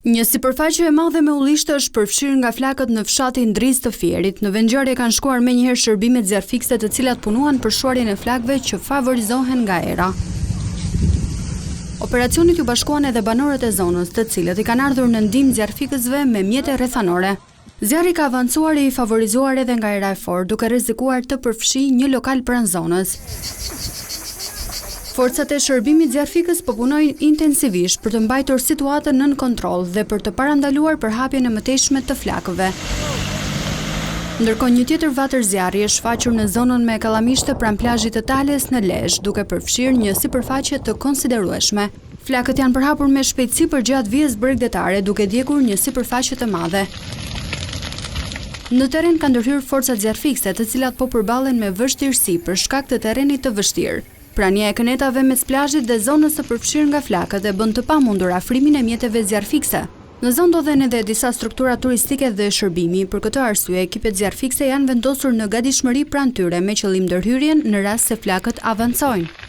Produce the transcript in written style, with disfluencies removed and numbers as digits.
Një sipërfaqe e madhe me ullishtë është përfshirë nga flakët në fshatin Drizë të Fierit. Në vendngjarje kanë shkuar menjëherë shërbimet zjarfikse të cilat punuan për shuarjen e flakëve që favorizohen nga era. Operacionit ju bashkuan edhe banorët e zonës, të cilët i kanë ardhur në ndihmë zjarfikësve me mjete rrethanore. Zjarri ka avancuar e i favorizuar edhe nga era e fortë, duke rrezikuar të përfshijë një lokal pranë zonës. Forcat e shërbimit zjarfikës po punojnë intensivisht për të mbajtur situatën nën kontroll dhe për të parandaluar përhapjen e mëtejshme të flakëve. Ndërkohë një tjetër vatër zjarri është shfaqur në zonën me kallamishte pranë plazhit të Tales në Lezhë, duke përfshirë një sipërfaqe të konsiderueshme. Flakët janë përhapur me shpejtësi përgjatë vijës bregdetare, duke djegur një sipërfaqe të madhe. Në terren kanë ndërhyrë forcat zjarfikse, të cilat po përballen me vështirësi për shkak të terrenit të vështirë. Prania e kënetave mes plazhit dhe zonës së përfshirë nga flakët e bën të pamundur afrimin e mjeteve zjarfikse. Në zonë ndodhen edhe disa struktura turistike dhe shërbimi. Për këtë arsye, ekipet zjarfikse janë vendosur në gatishmëri pranë tyre me qëllim ndërhyrjen në rast se flakët avancojnë.